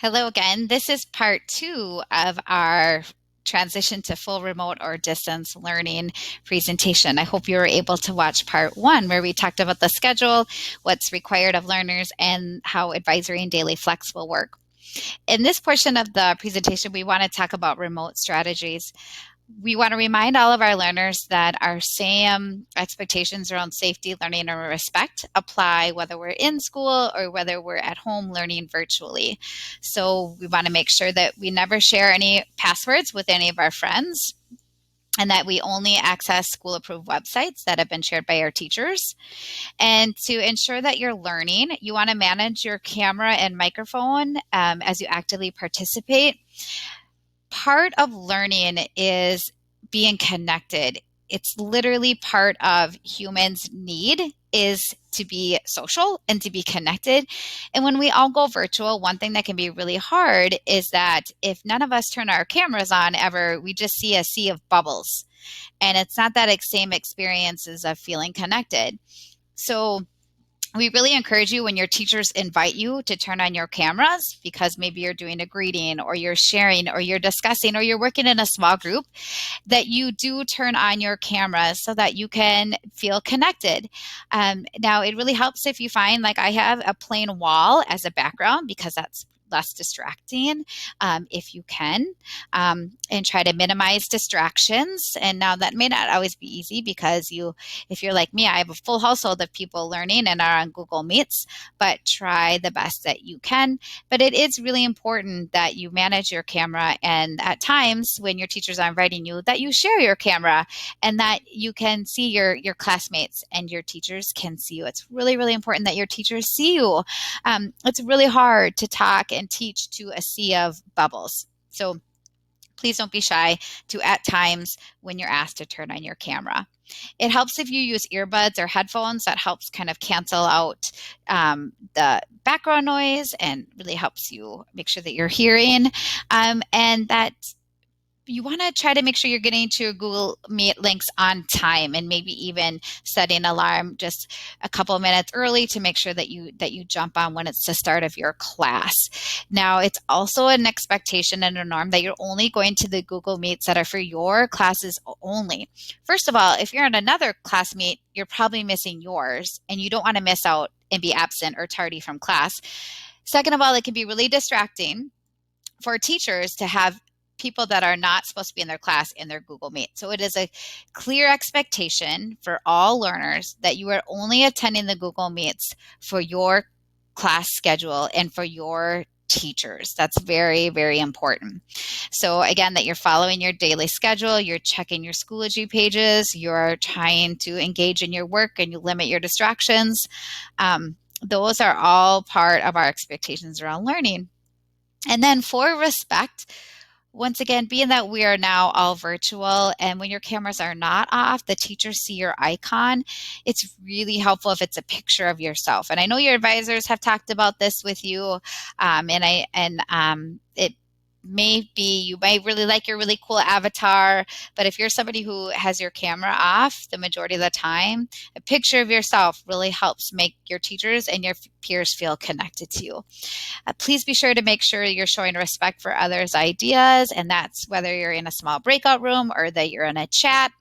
Hello again. This is part two of our transition to full remote or distance learning presentation. I hope you were able to watch part one where we talked about the schedule, what's required of learners, and how advisory and daily flex will work. In this portion of the presentation, we want to talk about remote strategies. We want to remind all of our learners that our same expectations around safety, learning, and respect apply whether we're in school or whether we're at home learning virtually. So we want to make sure that we never share any passwords with any of our friends and that we only access school approved websites that have been shared by our teachers. And to ensure that you're learning, you want to manage your camera and microphone as you actively participate. Part of learning is being connected. It's literally part of humans' need is to be social and to be connected. And when we all go virtual, one thing that can be really hard is that if none of us turn our cameras on ever, we just see a sea of bubbles. And it's not that same experiences of feeling connected. So we really encourage you when your teachers invite you to turn on your cameras because maybe you're doing a greeting or you're sharing or you're discussing or you're working in a small group, that you do turn on your cameras so that you can feel connected. Now, it really helps if you find, like I have, a plain wall as a background because that's less distracting if you can, and try to minimize distractions. And now that may not always be easy because if you're like me, I have a full household of people learning and are on Google Meets, but try the best that you can. But it is really important that you manage your camera, and at times when your teachers are inviting you, that you share your camera and that you can see your classmates and your teachers can see you. It's really, really important that your teachers see you. It's really hard to talk and teach to a sea of bubbles. So please don't be shy to, at times, when you're asked to turn on your camera. It helps if you use earbuds or headphones. That helps kind of cancel out the background noise and really helps you make sure that you're hearing, and that you want to try to make sure you're getting to your Google Meet links on time, and maybe even setting an alarm just a couple of minutes early to make sure that you jump on when it's the start of your class. Now, it's also an expectation and a norm that you're only going to the Google Meets that are for your classes only. First of all, if you're in another class meet, you're probably missing yours, and you don't want to miss out and be absent or tardy from class. Second of all, it can be really distracting for teachers to have people that are not supposed to be in their class in their Google Meet. So it is a clear expectation for all learners that you are only attending the Google Meets for your class schedule and for your teachers. That's very, very important. So again, that you're following your daily schedule, you're checking your Schoology pages, you're trying to engage in your work and you limit your distractions. Those are all part of our expectations around learning. And then for respect, once again, being that we are now all virtual and when your cameras are not off, the teachers see your icon. It's really helpful if it's a picture of yourself. And I know your advisors have talked about this with you, it may be you might really like your really cool avatar, but if you're somebody who has your camera off the majority of the time, a picture of yourself really helps make your teachers and your peers feel connected to you. Please be sure to make sure you're showing respect for others' ideas, and that's whether you're in a small breakout room or that you're in a chat.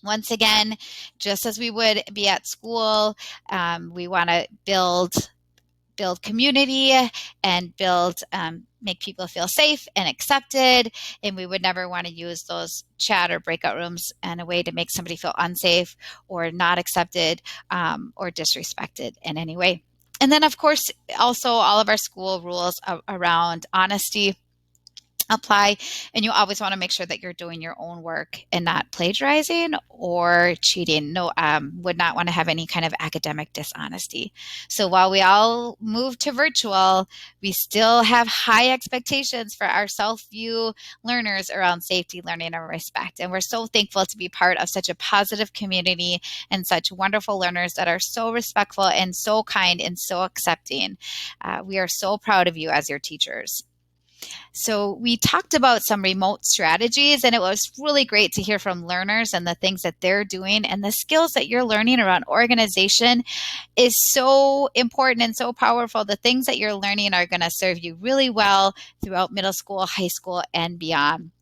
Once again, just as we would be at school, we want to build community and make people feel safe and accepted. And we would never want to use those chat or breakout rooms in a way to make somebody feel unsafe or not accepted or disrespected in any way. And then, of course, also all of our school rules around honesty apply, and you always want to make sure that you're doing your own work and not plagiarizing or cheating. No, would not want to have any kind of academic dishonesty. So while we all move to virtual, we still have high expectations for our self-view learners around safety, learning, and respect. And we're so thankful to be part of such a positive community and such wonderful learners that are so respectful and so kind and so accepting. We are so proud of you as your teachers. So we talked about some remote strategies, and it was really great to hear from learners and the things that they're doing and the skills that you're learning around organization is so important and so powerful. The things that you're learning are going to serve you really well throughout middle school, high school, and beyond.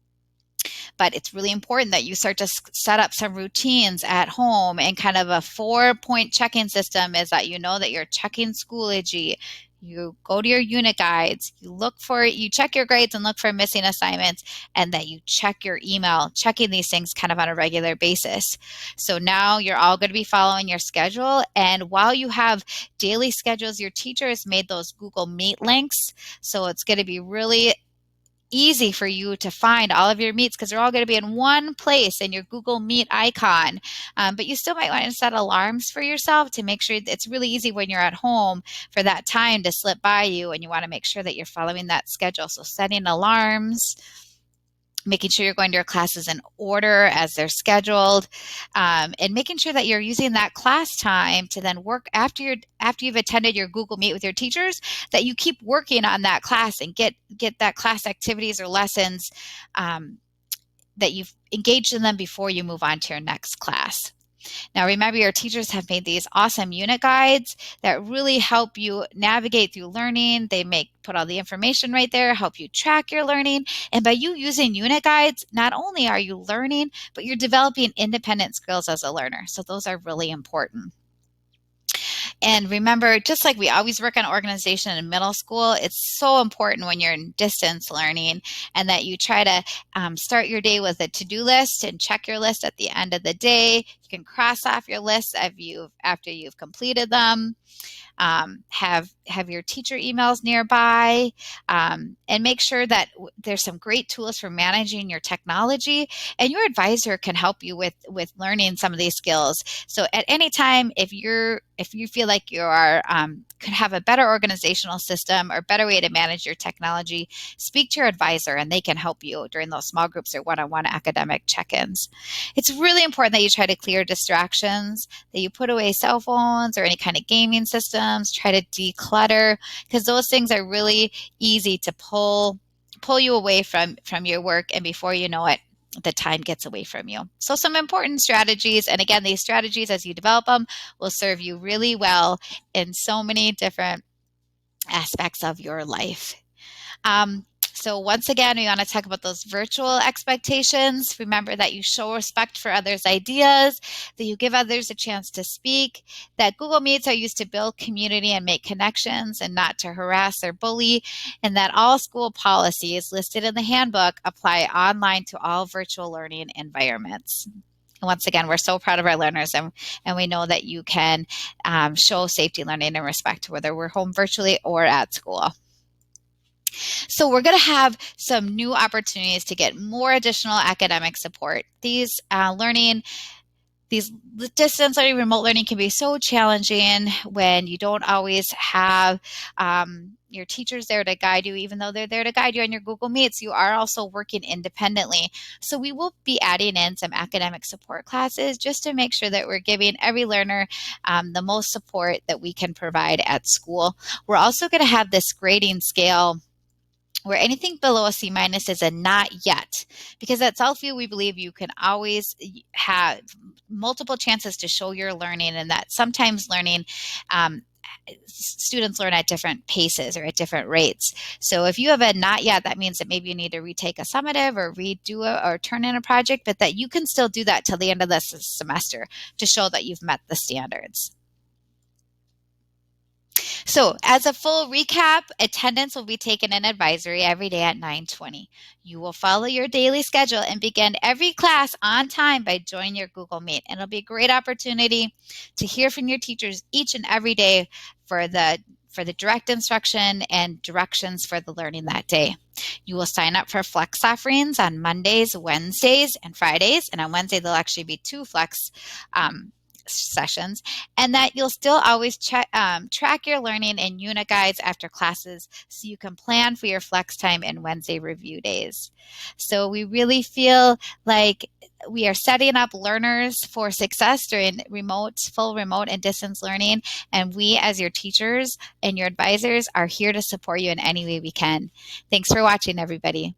But it's really important that you start to set up some routines at home, and kind of a 4-point check-in system is that you know that you're checking Schoology. You go to your unit guides, you check your grades and look for missing assignments, and that you check your email, checking these things kind of on a regular basis. So now you're all going to be following your schedule. And while you have daily schedules, your teacher has made those Google Meet links. So it's going to be really easy for you to find all of your meets because they're all going to be in one place in your Google Meet icon. But you still might want to set alarms for yourself to make sure it's really easy when you're at home for that time to slip by you, and you want to make sure that you're following that schedule. So setting alarms, making sure you're going to your classes in order as they're scheduled, and making sure that you're using that class time to then work after you've attended your Google Meet with your teachers, that you keep working on that class and get that class activities or lessons, that you've engaged in them before you move on to your next class. Now, remember, your teachers have made these awesome unit guides that really help you navigate through learning. They put all the information right there, help you track your learning. And by you using unit guides, not only are you learning, but you're developing independent skills as a learner. So those are really important. And remember, just like we always work on organization in middle school, it's so important when you're in distance learning, and that you try to start your day with a to-do list and check your list at the end of the day. You can cross off your list after you've completed them. Have your teacher emails nearby, and make sure that there's some great tools for managing your technology, and your advisor can help you with learning some of these skills. So at any time, if you feel like you are could have a better organizational system or better way to manage your technology, speak to your advisor and they can help you during those small groups or one-on-one academic check-ins. It's really important that you try to clear distractions, that you put away cell phones or any kind of gaming systems, try to declutter, because those things are really easy to pull you away from your work, and before you know it, the time gets away from you. So some important strategies, and again, these strategies as you develop them will serve you really well in so many different aspects of your life. So once again, we want to talk about those virtual expectations. Remember that you show respect for others' ideas, that you give others a chance to speak, that Google Meets are used to build community and make connections and not to harass or bully, and that all school policies listed in the handbook apply online to all virtual learning environments. Once again, we're so proud of our learners, and we know that you can show safety learning and respect whether we're home virtually or at school. So we're going to have some new opportunities to get more additional academic support. These distance learning, remote learning can be so challenging when you don't always have your teachers there to guide you. Even though they're there to guide you on your Google Meets, you are also working independently. So we will be adding in some academic support classes just to make sure that we're giving every learner the most support that we can provide at school. We're also going to have this grading scale where anything below a C- is a not yet. Because at Southview, we believe you can always have multiple chances to show your learning, and that sometimes learning, students learn at different paces or at different rates. So if you have a not yet, that means that maybe you need to retake a summative or redo it or turn in a project, but that you can still do that till the end of this semester to show that you've met the standards. So as a full recap, attendance will be taken in advisory every day at 9:20. You will follow your daily schedule and begin every class on time by joining your Google Meet. And it'll be a great opportunity to hear from your teachers each and every day for the direct instruction and directions for the learning that day. You will sign up for flex offerings on Mondays, Wednesdays, and Fridays. And on Wednesday, there'll actually be 2 flex sessions, and that you'll still always track your learning in unit guides after classes so you can plan for your flex time and Wednesday review days. So we really feel like we are setting up learners for success during full remote and distance learning. And we, as your teachers and your advisors, are here to support you in any way we can. Thanks for watching, everybody.